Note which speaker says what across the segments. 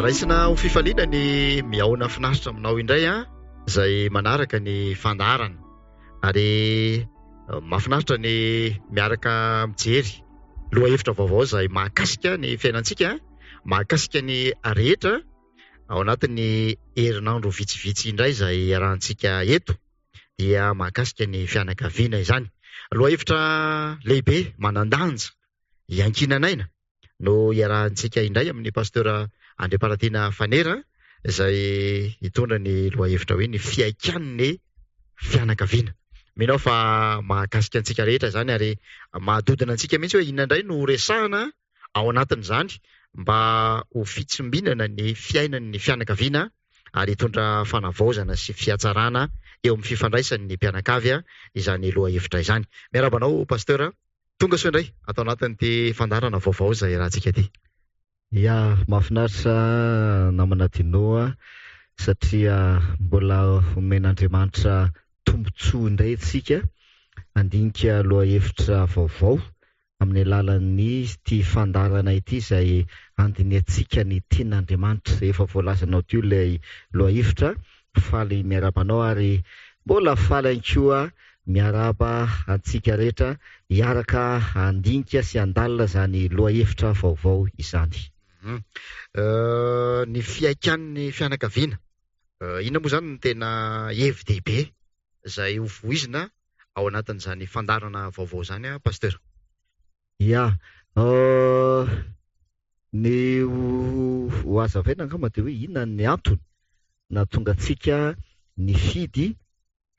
Speaker 1: raisina ho fifaliana ny miaona finaritra aminao indray izay manaraka ny fandarana ary mahafinaritra ny miaraka mijery lohahevitra vaovao izay mahakasika ny fiainantsika, mahakasika ny rehetra ao anatin'ny herinandro vitsivitsy indray izay arahantsika eto dia mahakasika ny fianakaviana izany. Lohahevitra lehibe manandanja iankinanaina no iarahantsika indray amin'ny pasteur Andriamparatiana Fanera izay hitondra ny lohahevitra hoe ny fiaikan'ny fianakaviana. Minao fa mahakasika antsika rehetra izany ary mahadodina antsika mihitsy hoe inona indray no resahana ao anatin'izany mba ho fitsimbinana ny fiainan'ny fianakaviana ary hitondra fanavaozana sy fiatsarana eo amin'ny fifandraisan'ny mpianakavy izany lohahevitra izany. Miarabanao pasteur, tonga soa indray atao anatin'ity fandarana vaovao izay rahantsika ity.
Speaker 2: Ya, mahafinaritra namana Tinoa satria mbola omen'Andriamanitra tombontsoa indray tsika andinika lohahevitra vaovao amin'ny alalan'ny ity fandarana ity izay andiniantsika ny tian'Andriamanitra. Efa voalazanao teo ilay lohahevitra, faly miarabanao ary mbola faly ankoa miaraba antsika rehetra hiaraka andinika sy andalina zany lohahevitra vaovao izany.
Speaker 1: Ny fiaikan'ny fianakaviana, inona moa zany no tena hevi-dehibe izay ho voizina ao anatin'izany fandarana vaovao izany pasteur?
Speaker 2: Ya, ny ho azavaina angamba dia hoe inona ny antony na tonga antsika ny fidy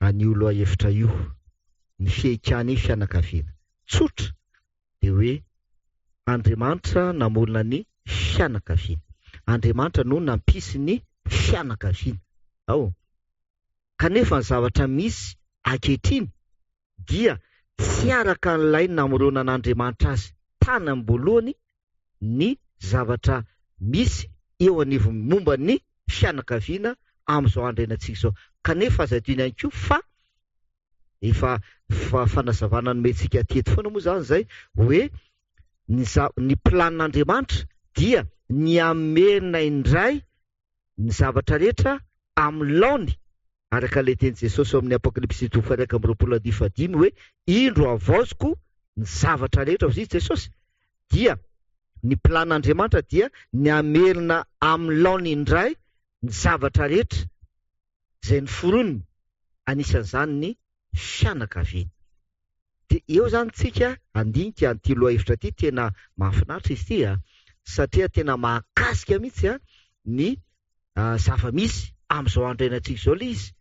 Speaker 2: an'io lohahevitra io, ny fiaikan'ny fianakaviana. Tsotra dia hoe Andriamanitra namolona ny fianakaviana, Andriamanitra no nampisy ny fianakaviana ao. Kanefa ny zavatra misy ankehitriny dia tsy araka n'ilay namorona an'Andriamanitra azy tany am-boalohany ny zavatra misy eo anivony momba ny fianakaviana amin'izao andrenantsika izao. Kanefa aza adino ihany koa fa efa fanazavana nomentsika teto foana moa zany zay hoe ny planin'Andriamanitra dia ny amerina indray ny zavatra rehetra amin'ny laony araka ilay teny Jesosy amin'ny Apokalipsy 1:25 hoe indro avaoziko ny zavatra rehetra hozy Jesosy. Dia ny planin'Andriamanitra dia ny amerina amin'ny laony indray ny zavatra rehetra izay ny foroniny, anisan'izany ny fianakaviana. Dia eo zany tsika andinika an'ity lohahevitra ity, tena mahafinaritra izy ity satria tena mahakasika mihitsy ny zava-misy amin'izao andrenantsika izao ilay izy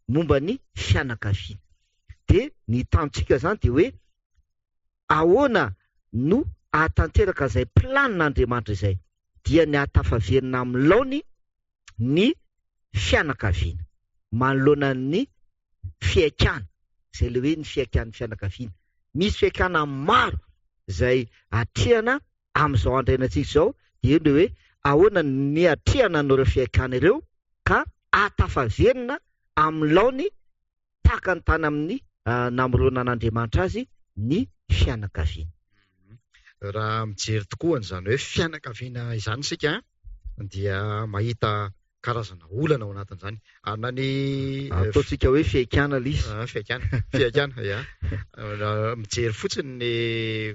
Speaker 2: momba ny fianakaviana. Dia ny tantsika zany dia hoe ahoana no ahatanteraka izay planin'Andriamanitra izay dia ny ahatafaverina amin'ny laony ny fianakaviana manoloana ny fiaikana izay le hoe ny fiaikan'ny fianakaviana. Misy fiaikana maro izay atrehana amin'izao andrenantsika izao, dia le hoe ahoana ny atrehana an'ireo fiaikana ireo ka ahatafaverina amin'ny laony tahaka ny tany amin'ny namorona an'Andriamanitra azy ny fianakaviana.
Speaker 1: Raha mijery tokoa an'izany hoe fianakaviana izany isika dia mahita karazana olana ao anatin'izany. Na ny
Speaker 2: ataontsika hoe fiaikana ilay izy.
Speaker 1: Fiaikana, ya. Mijery fotsiny ny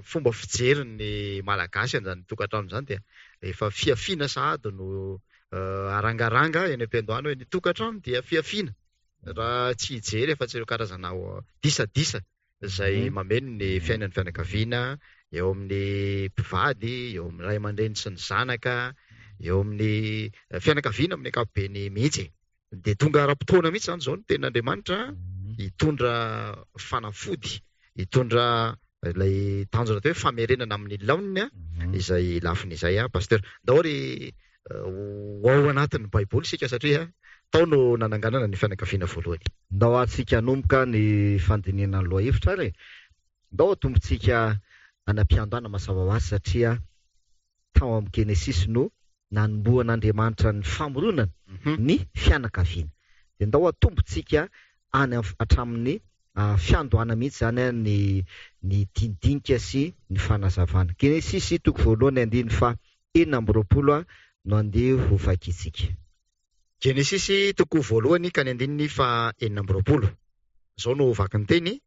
Speaker 1: fomba fijerin'ny malagasy an'izany tokantrano izany dia efa fiafiana sahady no arangaranga eny am-piandohana hoe ny tokantrano dia fiafiana. Raha tsy hijery efa tsy ireo karazana disadisa izay mameno ny fiainan'ny fianakaviana eo amin'ny mpivady, eo amin'ny ray aman-dreny sy ny zanaka, eo amin'ny fianakaviana amin'ny ankapobeny mihitsy. Dia tonga ara-potoana mihitsy zany izao ny tenin'Andriamanitra hitondra fanafody, hitondra ilay tanjona hoe famerenana amin'ny laoniny izay lafiny izay pasteur. Dahory ho ao anatin'ny Baiboly isika satria tao no nananganana ny fianakaviana voalohany.
Speaker 2: Ndao atsika hanomboka ny fandinihana ny lohahevitra ary ndao atombotsika anam-piandohana mazava ho azy satria tao amin'ny Genesis no nanombohan'Andriamanitra ny famoronana ny fianakaviana. Dia ndao atombotsika any hatramin'ny fiandohana mihitsy zany ny dindinika sy ny fanazavana. Genesis toko voalohany 1:20 no andeha ho fakitsika.
Speaker 1: Genesisy toko voalohany ka ny 9:20 zao no vaky ny teny.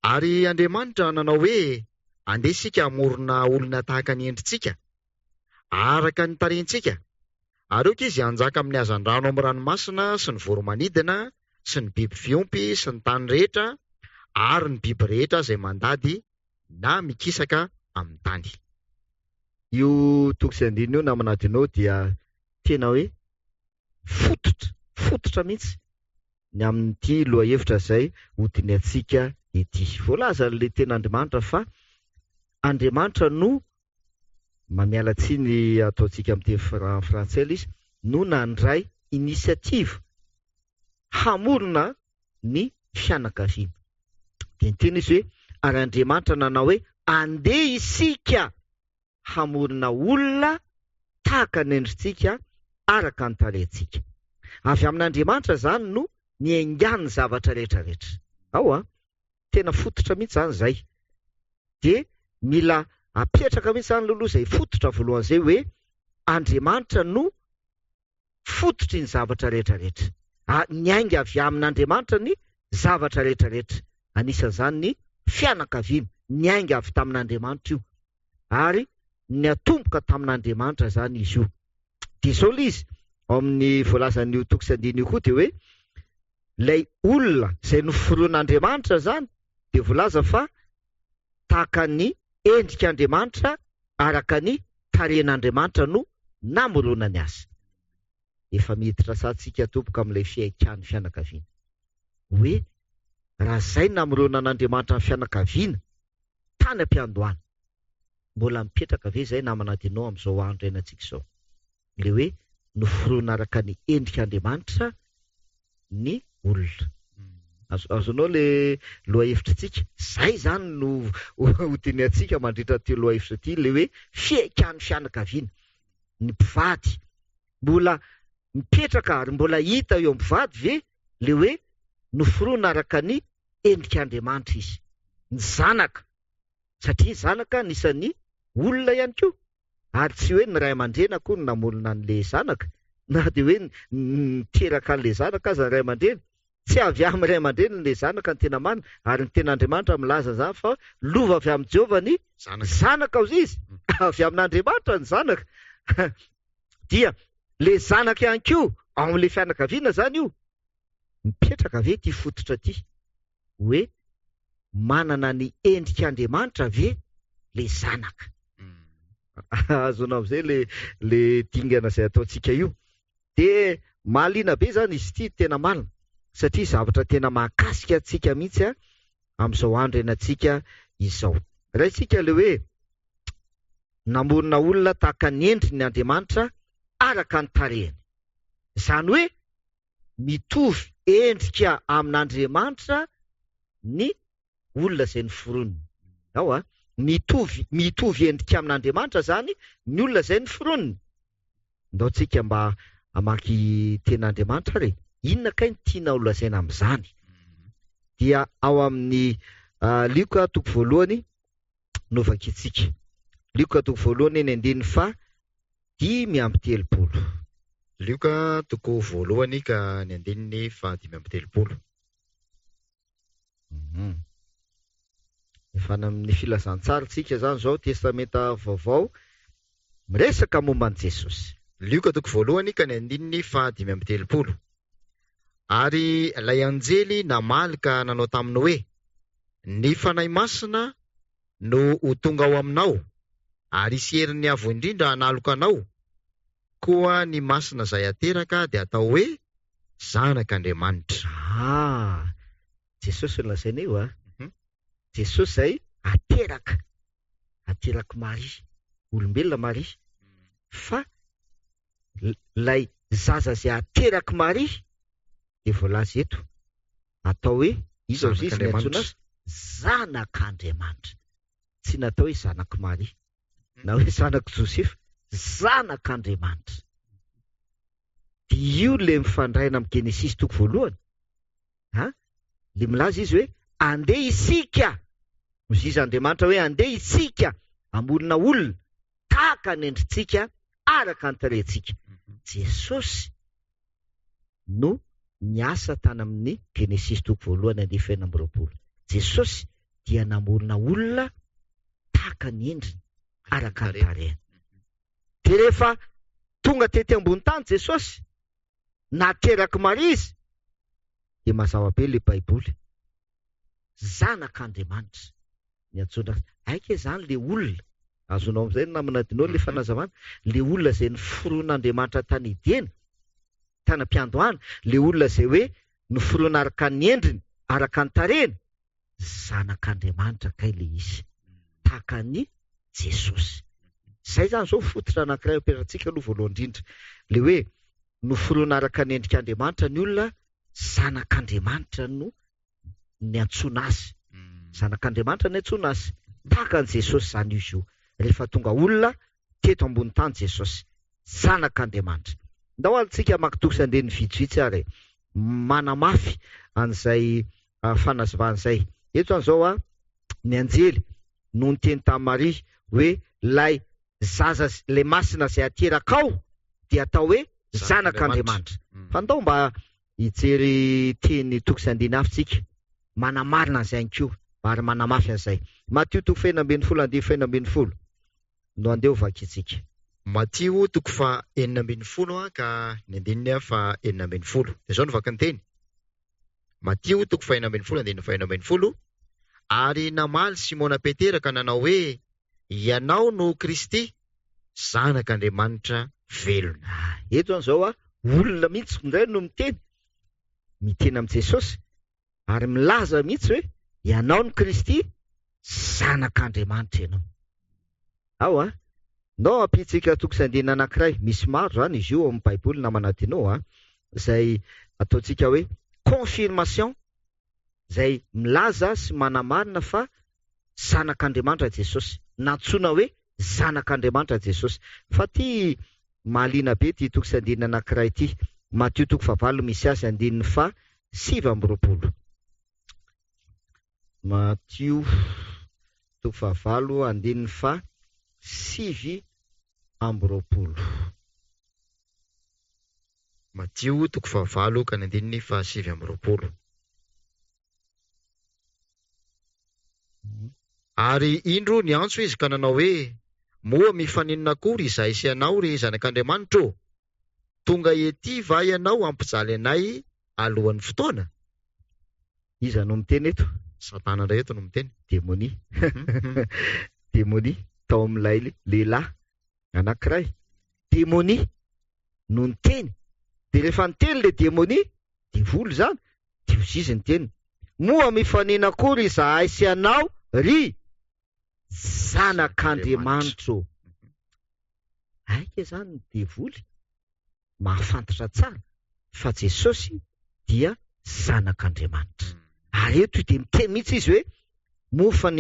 Speaker 1: Ary Andriamanitra nanao hoe andeha isika hamorona olona tahaka ny endritsika araka ny tarentsika. Ary oka izy hanjaka amin'ny hazan-drano amin'ny ranomasina sy ny voromanidina sy ny biby fiompy sy ny tany rehetra ary ny biby rehetra izay mandady na mikisaka amin'ny tany.
Speaker 2: Io toko sy andino io namanadinao dia tena hoe fototra mihitsy ny amin'ity lohahevitra izay hodiny atsika ety. Voalaza le tena Andriamanitra fa Andriamanitra no mamiala tsiny ataontsika amin'ny teny frantsay izy no nandray inisiativa hamorona ny fianakaviana. Dia ny teny izy hoe ary Andriamanitra nanao hoe andeha isika hamorona olona tahaka ny endritsika araka ny tarentsika. Avy amin'Andriamanitra zany no niaingany zavatra rehetrarehetra. Ao tena fototra mihitsy zany zay. De mila apetraka mihitsy zany loloha izay fototra voalohany izay hoe Andriamanitra no fototry ny zavatra rehetrarehetra. Niainga avy amin'Andriamanitra ny zavatra rehetrarehetra. Anisan'izany ny fianakaviana niainga avy tamin'Andriamanitra io. Ary niatomboka tamin'Andriamanitra zany izy io. Dia izao ilay izy amin'ny voalazan'io toko sy andino io koa dia hoe ilay olona izay noforoan'Andriamanitra zany dia voalaza fa tahaka ny endrik'Andriamanitra araka ny taren'Andriamanitra no namoronany azy. Efa miditra satsika tompoka amin'ilay fiaikan'ny fianakaviana hoe raha izay namoronan'Andriamanitra ny fianakaviana tany am-piandohana, mbola mipetraka ve izay namanadinao amin'izao andro iainantsika izao? Le hoe noforoana araka ny endrik'Andriamanitra ny olona. Azonao le lohahevitrintsika zay zany no hodiny atsika mandritra ty lohahevitra ty, le hoe fiaikan'ny fianakaviana. Ny mpivady mbola mipetraka ary mbola hita eo am-pivady ve le hoe noforoana araka ny endrik'Andriamanitra izy. Ny zanaka, satria zanaka anisan'ny olona ihany koa, ary tsy hoe ny ray aman-dreny akoa no namolona an'le zanaka, na dia hoe niteraka an'le zanaka aza ny ray aman-dreny. Tsy avy amin'ny ray aman-dreny le zanaka ny tena marina, ary ny ten'Andriamanitra milaza zany fa lova avy amin'ny Jehovah ny zanaka ao izy, avy amin'Andriamanitra ny zanaka. Dia le zanaka ihany koa ao amin'le fianakaviana zany io mipetraka ve ty fototra ty hoe manana ny endrik'Andriamanitra ve le zanaka. Azonao amin'izay le dingana izay ataontsika io. Dia mahaliana be zany izy ity tena marina, satria zavatra tena mahakasika antsika mihitsy amin'izao andro iainantsika izao. Raha le hoe namorona olona tahaka ny endriny Andriamanitra araka ny tarehiny. Zany hoe mitovy endrika amin'Andriamanitra ny olona izay noforoniny. Ao mitovy endrika amin'Andriamanitra zany ny olona izay noforoniny. Ndao tsika mba amaky ten'Andriamanitra re. Inona kay ny tiana ho lazaina amin'izany? Dia ao amin'ny Lioka toko voalohany no vakitsika. Lioka toko voalohany ny 5:30.
Speaker 1: Lioka toko voalohany ka ny 5:30.
Speaker 2: Efa amin'ny filazantsara tsika zany zao testamenta vaovao miresaka momba an' Jesosy.
Speaker 1: Lioka toko voalohany ka ny 5:30. Ary ilay anjely namaly ka nanao taminy hoe ny fanahy masina no ho tonga ao aminao, ary isy herin'ny avo indrindra hanaloka anao, koa ny masina izay ateraka dia atao hoe zanak'Andriamanitra.
Speaker 2: Jesosy lazaina io Jesosy zay ateraka Maria, olombelona Maria, fa lay zaza zay ateraka Maria dia voalaza eto atao hoe izy izy ny antsoina azy zanak'Andriamanitra. Tsy natao hoe zanak' Maria na hoe zanak' Josefa, zanak'Andriamanitra. Dia io le mifandraina amin'ny Genesisy toko voalohany. Le milaza izy hoe andeha isika, miziza Andriamanitra hoe andeha isika amolona olona tahaka ny endritsika araka ny tarehintsika. Jesosy no niasa tany amin'ny Genesis 1:1-20. Jesosy dia namorona olona tahaka ny endriny araka ny tarehiny. De rehefa tonga tety ambony tany Jesosy nateraky Maria izy, de mazava be le Baiboly, zanak'Andriamanitra ny antsoina aika zany le olona azonao am'izay naminadinao le fanazavana, le olona zay noforoan'Andriamanitra tany Edena, tany am-piandohana, le olona zay hoe noforoana araka ny endriny araka ny tarehiny, zanak'Andriamanitra kay le izy, tahaka ny Jesosy. Zay zany zao fototra anankiray ampiarahantsika aloha voalohany indrindra, le hoe noforoana araka ny endrik'Andriamanitra ny olona, zanak'Andriamanitra no ny antsoina azy, zanak'Andriamanitra ny antsoina azy, tahaka ny Jesosy zany izy io. Rehefa tonga olona teto ambony tany Jesosy, zanak'Andriamanitra. Ndao alitsika makitoky andeny vitsivitsy ary manamafy an'izay fanazavan'izay. Eto an'izao ny anjely no niteny tamin'i Maria hoe lay zaza le masina zay aterakao dia atao hoe zanak'Andriamanitra. Fa ndao mba hijery teny toky sy andiny hafitsika manamarina an'izay anko ary manamafy an'izay. Matio 4:20 no andeo vakitsika.
Speaker 1: Matio 4:20 ka ny andininy fa 4:20. De zao no vaky ny teny. Matio 4:20 ary namaly Simona Petera ka nanao hoe ianao no Kristy, zanak'Andriamanitra velona.
Speaker 2: Eto an'izao olona mihitsy indray no miteny am' Jesosy ary milaza mihitsy hoe ianao no Kristy, zanak'Andriamanitra ianao. Ao nao ampitsika toky sy andiny anankiray, misy maro zany izy io amin'ny Baiboly namanadinao zay ataotsika hoe confirmation, zay milaza sy manamarina fa zanak'Andriamanitra Jesosy, nantsona hoe zanak'Andriamanitra Jesosy. Fa ty mahaliana be ty toky sy andiny anankiray ty, Matio 4:7-20. Matio 4:7-20.
Speaker 1: Matio 4:7-20. Ary indro ny antso izy ka nanao hoe moa mifaninona akory izahay sy anao ry zanak'Andriamanitra ô, tonga ety va ianao ampijaly anay alohan'ny fotoana.
Speaker 2: Iza no miteny eto?
Speaker 1: Satana indray eto no miteny.
Speaker 2: Démonie. Démonie tao amin'ilay lehilahy anankiray, démonie no niteny. De rehefa niteny le démonie, divoly zany, diovzizy niteny moa mifanina akory izahay sy anao ry zanak'Andriamanitra ô. Aika zany ny divoly mahafantatra tsara fa Jesosy dia zanak'Andriamanitra. Ary eto de miteny mihitsy izy hoe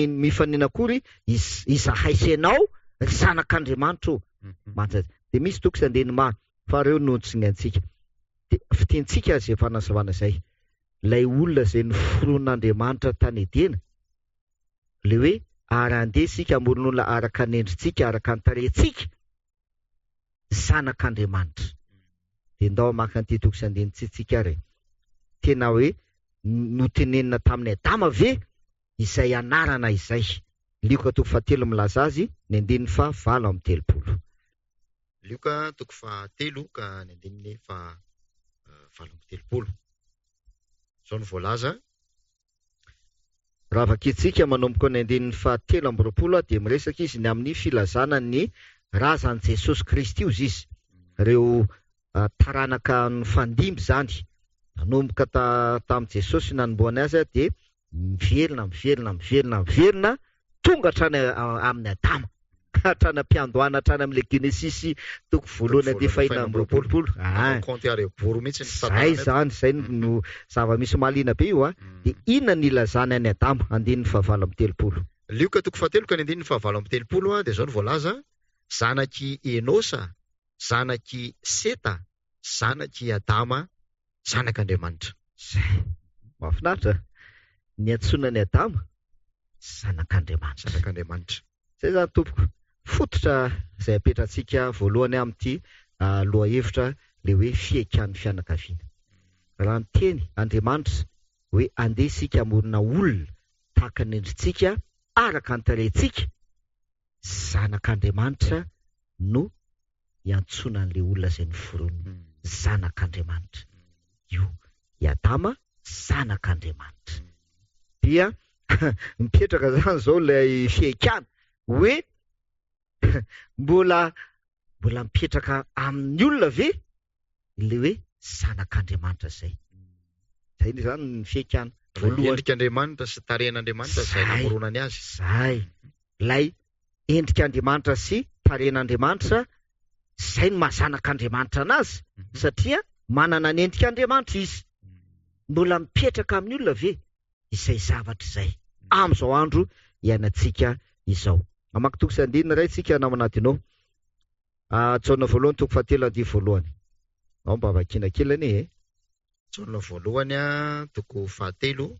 Speaker 2: mifanina akory izahay sy anao ry zanak'Andriamanitra ô. De misy toky sy andeny maro fa reo no tsy ngaintsika. De fitentsika zay fanazavana zay, lay olona zay noforoan'Andriamanitra tany Edena, le hoe ary andesika amoron'olona araka ny endritsika araka ny tarehintsika, zanak'Andriamanitra. De ndao maka an'ity toky sy andeny tsitsika ary tena hoe notenenina tamin'ny Adama ve izay anarana izay. Lioka 7 milaza azy ny andiny 7:30.
Speaker 1: Lioka 7 ka ny andiny 7:30. Zao no voalaza.
Speaker 2: Raha vakitsika manomboka ny andiny 7:30 de miresaka izy ny amin'ny filazana ny razan'i Jesosy Kristy io izy. Reo taranaka ny fandimby zany nanomboka tamin'i Jesosy nanomboany azy de miverina tonga hatrany amin'ny Adama, hatrany am-piandohana, hatrany amin'le Genesis 1:20. Zay zany, zay no zava-misy mahaliana be io de inona ny ilazana any Adama, andiny 7:30.
Speaker 1: Lioka 7 ka ny andiny 7:30 de zao no voalaza: zanaky Enosa, zanaky Seta, zanaky Adama, zanak'Andriamanitra.
Speaker 2: Mahafinaritra. Ny antsona ny Adama, zanak'Andriamanitra.
Speaker 1: Zanak'Andriamanitra.
Speaker 2: Zay zany tompoko. fototra izay apetratsika voalohany amin'ity lohahevitra le hoe fiaikan'ny fianakaviana. Raha ny teny Andriamanitra hoe andeha isika amorona olona tahaka ny endritsika araka ny tarehintsika, zanak'Andriamanitra no iantsoana an'ilay olona izay noforonina zanak'Andriamanitra. Io i Adama zanak'Andriamanitra. Dia mipetraka zany zao ilay fiaikana hoe mbola mipetraka amin'ny olona ve ilay hoe zanak'Andriamanitra zay. Zay zany ny fiaikana
Speaker 1: voalohany. Endrik'Andriamanitra sy tarehin'Andriamanitra izay namoronany azy.
Speaker 2: Zay lay endrik'Andriamanitra sy tarehin'Andriamanitra zay no mahazanak'Andriamanitra anazy satria manana ny endrik'Andriamanitra izy. Mbola mipetraka amin'ny olona ve izay zavatra izay amin'izao andro iainantsika izao. Mamaky toko sy andinina iray tsika namanatiny ao. Jaona voalohany toko 7:1. Ao mba vakinakilany
Speaker 1: Jaona voalohany toko 7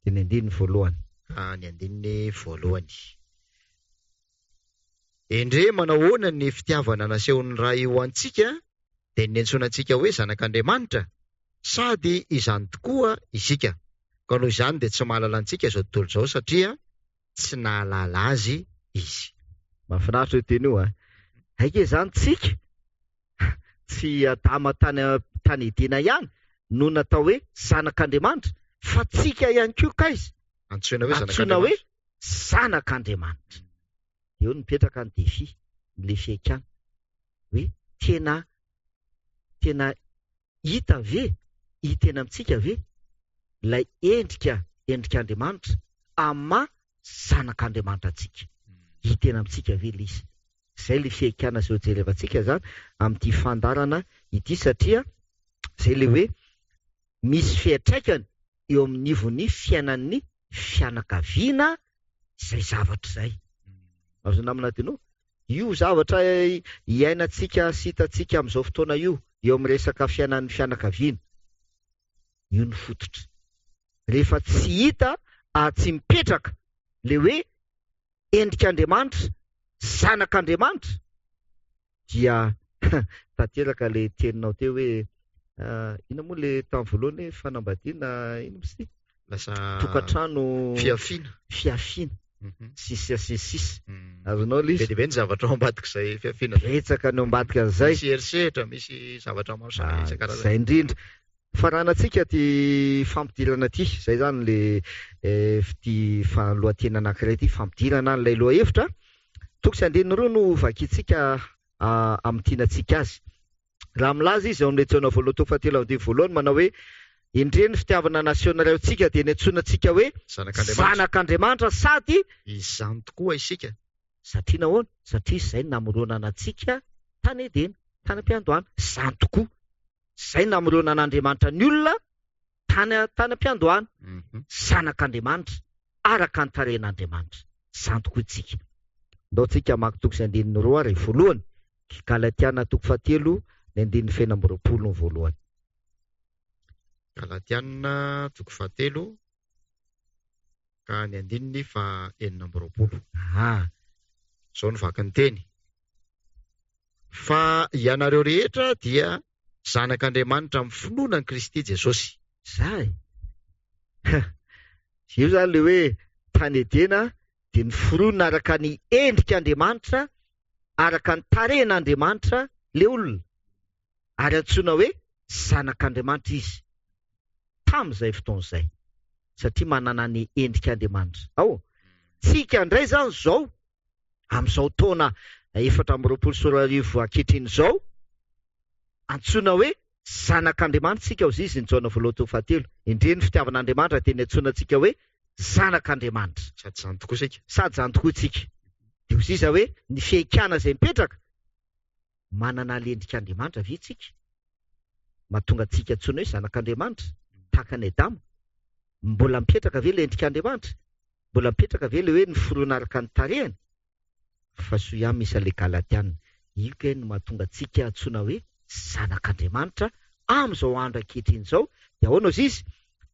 Speaker 2: ny andininy voalohany.
Speaker 1: Ny andininy voalohany. Endre manahoana ny fitiavana nasehon'ny raha io antsika dia niantsonantsika hoe zanak'Andriamanitra, sady izany tokoa isika. Ka noho izany dia tsy mahalala antsika izao tontolo izao satria tsy nahalala azy izy.
Speaker 2: Mahafinaritra io teny io Haike zany tsika tsy Adama tany Edena ihany no natao hoe zanak'Andriamanitra, fa tsika ihany koa kaiza antsoina hoe zanak'Andriamanitra. Eo nipetraka ny defi le fiaikana hoe tena hita ve, hitena amintsika ve ilay endrik'Andriamanitra amma zanak'Andriamanitra antsika. Hitena amintsika ve le izy. Zay le fiaikana izay jerevantsika zany amin'ity fandarana ity satria zay le hoe misy fiantraikany eo amin'ny ivon'ny fiainan'ny fianakaviana izay zavatra izay. Azo namana teny io zavatra iainantsika sy hitantsika amin'izao fotoana io eo amin'ny resaka fiainan'ny fianakaviana. Io ny fototra. Rehefa tsy hita tsy mipetraka le hoe endrik'Andriamanitra, zanak'Andriamanitra, dia tanteraka le teninao teo hoe ina moa le tamin'ny voalohany fanambadiana ino misy
Speaker 1: lasa
Speaker 2: tokantrano fiafiana sisa. Azonao le
Speaker 1: izy be ny zavatra ao ambadika izay fiafiana.
Speaker 2: Betsaka ny ambadika an'izay.
Speaker 1: Misy eritreritra, misy zavatra maro isan-karazany.
Speaker 2: Zay indrindra. Faranantsika ty fampidirana ty, zay zany le ty lohateny anankiray ty fampidirana an'ilay lohahevitra. Toko sy andininy roa no vakitsika amin'tinantsika azy. Raha milaza izy ao amin'ilay Jaona voalohany toko 7:1 manao hoe indre ny fitiavana nasiona tsika dia niantsonantsika hoe zanak'Andriamanitra sady
Speaker 1: izany tokoa isika.
Speaker 2: Satria nahoana? Satria izay namoronana antsika tany Edena, tany am-piandohana. Izany tokoa. Izay namoronana Andriamanitra ny olona tany am-piandohana. Zanak'Andriamanitra araka ny tarehin'Andriamanitra. Izany tokoa itsika. Ndao tsika maki toko sy andininy roa ary voalohany. Galatiana toko 7 ny andininy 20 voalohany.
Speaker 1: Galatiana toko 7 ka ny andininy 20. Zao ny vaky ny teny. Fa ianareo rehetra dia zanak'Andriamanitra amin'ny finoana ny Kristy Jesosy.
Speaker 2: Zay. Io zany le hoe tany Edena dia noforoana araka ny endrik'Andriamanitra, araka ny tarehin'Andriamanitra le olona. Ary antsoina hoe zanak'Andriamanitra izy. Tamin'izay fotoan'izay. Satria manana ny endrik'Andriamanitra. Tsika indray zany zao amin'izao taona 420 ankehitriny zao, antsoina hoe zanak'Andriamanitra tsika ozy izy ny Jaona voalohany toko 7. Indre ny fitiavan'Andriamanitra dia niantsona tsika hoe zanak'Andriamanitra.
Speaker 1: Sady zany tokoa tsika.
Speaker 2: Sady zany tokoa tsika. Dia ozy izy hoe ny fiaikana izay mipetraka manana l'endrik'Andriamanitra ve tsika? Mahatonga tsika antsoina hoe zanak'Andriamanitra tahaka ny Adama. Mbola mipetraka ve l'endrik'Andriamanitra? Mbola mipetraka ve le hoe noforoana araka ny tarehany? Fa so ihany misy le Galatiana. Io kay no mahatonga tsika antsoina hoe zanak'Andriamanitra amin'izao andro ankehitriny izao. Dia ahoana ozy izy?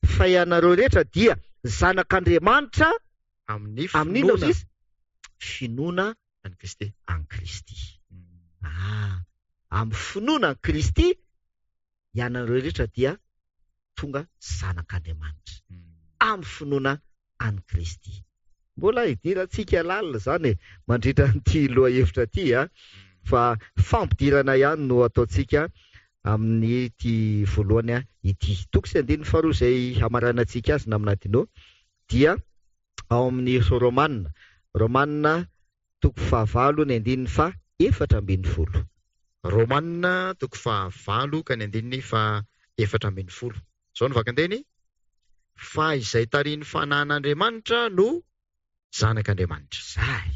Speaker 2: Fa ianareo rehetra dia zanak'Andriamanitra
Speaker 1: amin'ny
Speaker 2: amin'inona ozy izy? Finoana
Speaker 1: Any Kristy.
Speaker 2: Any Kristy. Amin'ny finoana any Kristy ianareo rehetra dia tonga zanak'Andriamanitra. Amin'ny finoana any Kristy. Mbola hidirantsika lalina zany mandritra an'ity lohahevitra ty fa fampidirana ihany no ataontsika amin'ny ity voalohany ity. Toko sy andininy faharoa izay hamaranantsika azy naminatino dia ao amin'ny Romanina toko 9 ny andininy fa 4:40.
Speaker 1: Romanina toko 9 ka ny andininy fa 4:40. Zao ny vakanteny: fa izay tarian'ny fanan'Andriamanitra no zanak'Andriamanitra.
Speaker 2: Zay.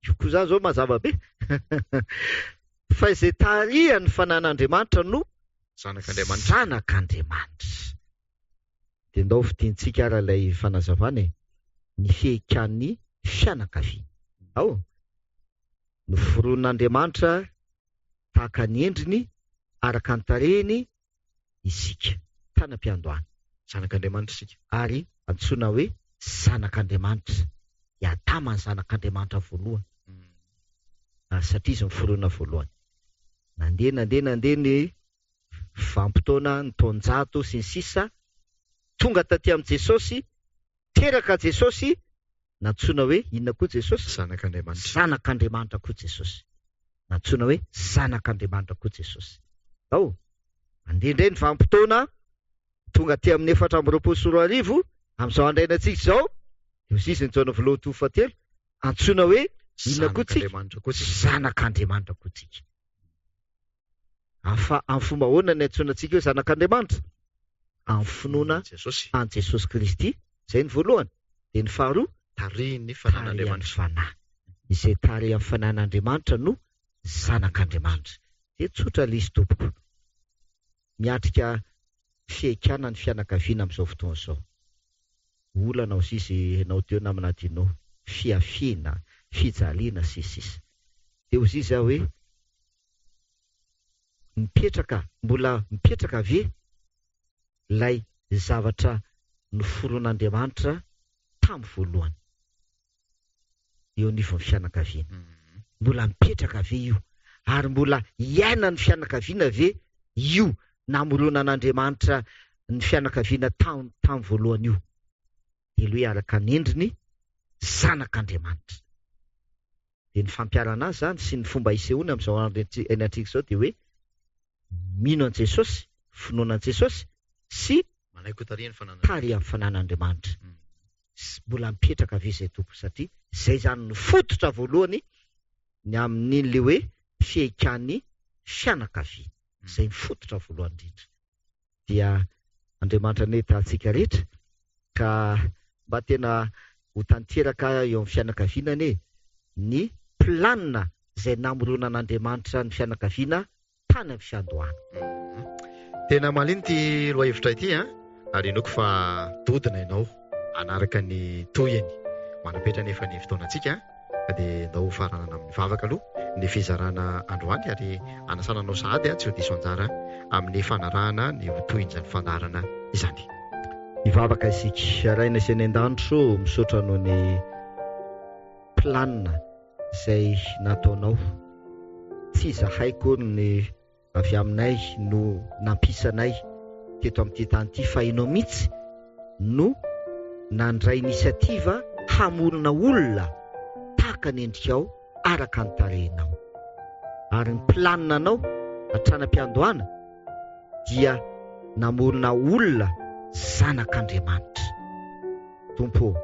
Speaker 2: Io koa zany zao mazava be. Fa izay tarian'ny fanan'Andriamanitra no zanak'Andriamanitra. Dia ndao fidintsika ara ilay fanazavana ny fehikan'ny fianakaviana. Ao noforon'Andriamanitra tahaka ny endriny araka ny tarehiny isika tanam-piandohana
Speaker 1: zanak'Andriamanitra isika
Speaker 2: ary antsoina hoe zanak'Andriamanitra. Iadama ny zanak'Andriamanitra voalohany satria izy miforona voalohany. Nandeha ny vanim-potoana ny taonjato sy ny sisa tonga taty amin'i Jesosy, teraka Jesosy, nantsoina hoe inona koa Jesosy? Zanak'Andriamanitra koa Jesosy. Nantsoina hoe zanak'Andriamanitra koa Jesosy. Ao andendray ny vanim-potoana tonga aty amin'ny 4:24 amin'izao andrainantsika izao, io sisa ny taona voaloha 7 antsoina hoe inona koa tsika? Zanak'Andriamanitra koa tsika. Afa amin'ny fomba ahoana ny antsoina antsika hoe zanak'Andriamanitra? Amin'ny finoana an Jesosy Kristy, izay ny voalohany. Dia ny faharoa,
Speaker 1: tarian'ny fanan'Andriamanitra.
Speaker 2: Izay tarehy amin'ny fanan'Andriamanitra no zanak'Andriamanitra. Dia tsotra lisy tompoko. Miatrika fihekana ny fianakaviana amin'izao fotoana izao. Olana sisy ianao teo naminatinao, fiafiana, fijaliana sisisy. Dia hozy izy hoe mbola mipetraka ve lay zavatra noforon'Andriamanitra tamin'ny voalohany eo anivon'ny fianakaviana. Mbola mipetraka ve io? Ary mbola iaina ny fianakaviana ve io namoronan'Andriamanitra ny fianakaviana tamin'ny voalohany io? Dia hoe araka ny endriny zanak'Andriamanitra. Dia ny fampiarana azy zany sy ny fomba isehoana amin'izao ainantsika izao dia hoe mino an Jesosy, finoana an Jesosy sy tarian'ny fanan'Andriamanitra. Mbola mipetraka ve izay tompoko satria izay zany ny fototra voalohany ny amin'iny le hoe fihekan'ny fianakaviana. Izay ny fototra voalohany indrindra. Dia Andriamanitra ny tahantsika rehetra ka mba tena ho tanteraka eo amin'ny fianakaviana ny planina izay namoronan'Andriamanitra ny fianakaviana tany amin'ny fiandohana.
Speaker 1: Tena maliny ty lohahevitra ity ary inoko fa dodina ianao anaraka ny toyany manapetra nefa ny fotoanantsika dia ndao faranana amin'ny vavaka aloha ny fizarana androany ary anasananao sahady tsy ho diso anjara amin'ny fanarahana ny hotohin'izany fandarana izany.
Speaker 2: Mivavaka isika raina izay ny an-danitro misaotra noho ny planina izay nataonao. Tsy zahaiko ny avy aminay no nampisanay teto amin'ity tany ity fa ianao mihitsy no nandray inisiativa hamonina olona tahaka ny endrikao araka ny tarehinao. Ary ny planinanao hatranam-piandohana dia namonina olona zanak'Andriamanitra. Tompo,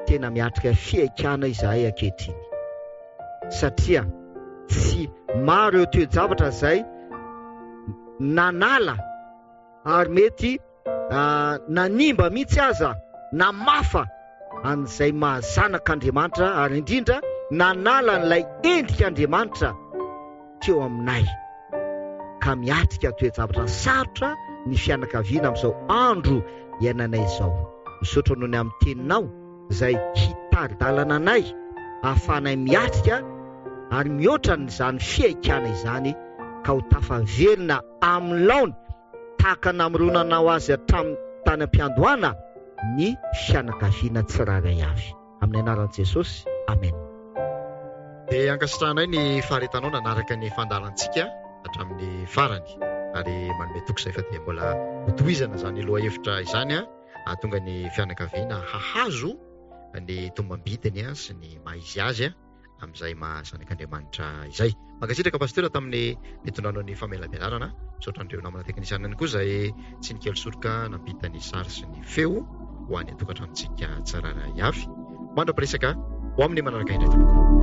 Speaker 2: tena miatrika fihekana izahay ankehitriny satria tsy maro eo toe-javatra izay nanala ary mety nanimba mihitsy aza na mafa an'izay mahazanak'Andriamanitra ary indrindra nanala n'ilay endrik'Andriamanitra teo aminay. Ka miatrika toe-javatra sarotra ny fianakaviana amin'izao andro iainanay izao. Misaotra noho ny amin'ny teninao izay hitaridalana anay ahafahanay miatrika ary mihoatra n'izany fihekana izany ka ho tafavelona amin'ny laony tahaka namoronanao azy hatramin'ny tany am-piandohana ny fianakaviana tsiraray avy. Amin'ny anaran'i Jesosy, amen.
Speaker 1: dia ankasitrahanay ny faharetanao nanaraka ny fandaharantsika hatramin'ny farany ary manome tokosa efa dia mbola hotohizana izany loha hevitra izany tonga ny fianakaviana hahazo ny tombam-bidiny sy ny maizy azy amin'izay mahazanak'Andriamanitra izay. Mankasitraka pasteur tamin'ny nitondranao ny famelabelarana, misaotra an'ireo namana teknisiana ihany koa izay tsy nikely soroka nampita ny sary sy ny feo ho an'ny tokantranontsika tsirairay avy. Mandra-piresaka ho amin'ny manaraka indray tompoko.